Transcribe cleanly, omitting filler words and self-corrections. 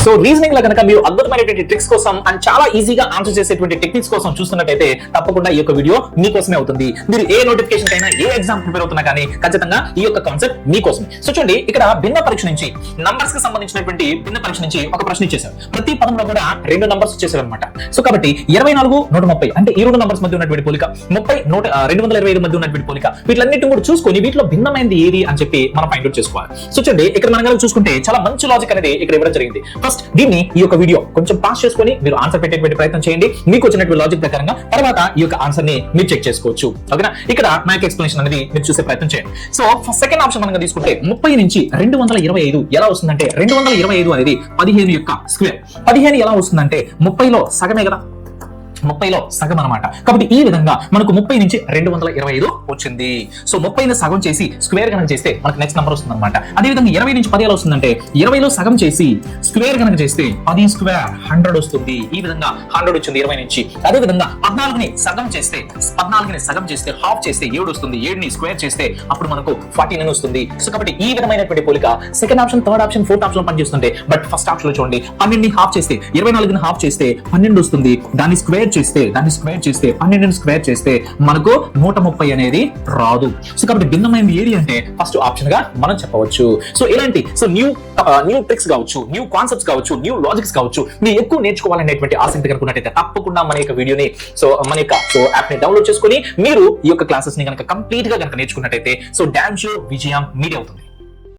So reasoning లో కనుక మీరు అద్భుతమైనటువంటి ట్రిక్స్ కోసం అండ్ చాలా ఈజీగా ఆన్సర్ చేసేటువంటి టెక్నిక్స్ కోసం చూస్తున్నట్టయితే తప్పకుండా ఈ యొక్క వీడియో మీకోసమే అవుతుంది. మీరు ఏ నోటిఫికేషన్ అయినా ఏ ఎగ్జామ్ ప్రిపేర్ అవుతున్నా కానీ ఖచ్చితంగా ఈ యొక్క కాన్సెప్ట్ మీకోసమే. సో చూడండి, ఇక్కడ భిన్న పరీక్ష నుంచి నంబర్స్ కి సంబంధించినటువంటి భిన్న పరీక్ష నుంచి ఒక ప్రశ్న ఇచ్చేసారు. ప్రతి పదంలో కూడా రెండు నంబర్స్ ఇచ్చేసారు అనమాట. సో కాబట్టి 24 130 అంటే ఈ రెండు నంబర్స్ మధ్య ఉన్నటువంటి పోలిక, 30 225 మధ్య ఉన్నటువంటి పోలిక, వీటిలన్నిటిని కూడా చూసుకొని వీటిలో భిన్నమైనది ఏది అని చెప్పి మనం ఫైండ్ అవుట్ చేసుకోవాలి. సో చూడండి, ఇక్కడ మనం చూసుకుంటే చాలా మంచి లాజిక్ అనేది ఇక్కడ ఇవ్వడం జరిగింది. ఫస్ట్ దీన్ని ఈ యొక్క వీడియో కొంచెం పాస్ చేసుకొని మీరు ఆన్సర్ పెట్టేటువంటి ప్రయత్నం చేయండి. మీకు వచ్చినటువంటి లాజిక్ ప్రకారంగా తర్వాత ఈ యొక్క ఆన్సర్ ని మీరు చెక్ చేసుకోవచ్చు. ఓకేనా? ఇక్కడ మ్యాథ్ ఎక్స్ప్లెనేషన్ అనేది మీరు చూసే ప్రయత్నం చేయండి. సో సెకండ్ ఆప్షన్ మనం తీసుకుంటే 30 నుంచి 225 ఎలా వస్తుందంటే 225 అనేది 15 యొక్క స్క్వేర్. 15 ఎలా వస్తుందంటే 30లో సగమే కదా, 30లో సగం అనమాట. కాబట్టి ఈ విధంగా మనకు 30 నుంచి 225 వచ్చింది. సో 30ని సగం చేసి స్క్వేర్ కనుక చేస్తే మనకు నెక్స్ట్ నెంబర్ వస్తుంది అనమాట. అదే విధంగా 20 నుంచి 10 ఎలా వస్తుందంటే 20లో సగం చేసి స్క్వేర్ కనుక చేస్తే 10 స్క్వేర్ 100 వస్తుంది. ఈ విధంగా 100 వచ్చింది 20 నుంచి. అదే విధంగా 14ని సగం చేస్తే హాఫ్ చేస్తే 7 వస్తుంది. 7ని స్క్వేర్ చేస్తే అప్పుడు మనకు 49 వస్తుంది. సో కాబట్టి ఈ విధమైనటువంటి పోలిక second option, third option, fourth option పనిచేస్తుంటే, బట్ ఫస్ట్ ఆప్షన్ లో చూడండి, 12ని హాఫ్ చేస్తే 24ని హాఫ్ చేస్తే 12 వస్తుంది. దాన్ని స్క్వేర్ చేస్తే 12ని స్క్వేర్ చేస్తే మనకు 130 అనేది రాదు. సో కాబట్టి భిన్నమైనది ఏది అంటే ఫస్ట్ ఆప్షన్ గా మనం చెప్పవచ్చు. సో ఇలాంటి న్యూ ట్రిక్స్ కావచ్చు, న్యూ కాన్సెప్ట్స్ కావచ్చు, న్యూ లాజిక్స్ కావచ్చు, మీరు ఎక్కువ నేర్చుకోవాలనేటువంటి ఆసక్తి కనుకున్నట్టయితే తప్పకుండా మన యొక్క వీడియోని మన యొక్క యాప్ ని డౌన్లోడ్ చేసుకొని మీరు ఈ యొక్క క్లాసెస్ ని కనుక కంప్లీట్ గా కనుక నేర్చుకున్నట్టయితే సో డామ్ షూర్ విజయం మీదే అవుతుంది.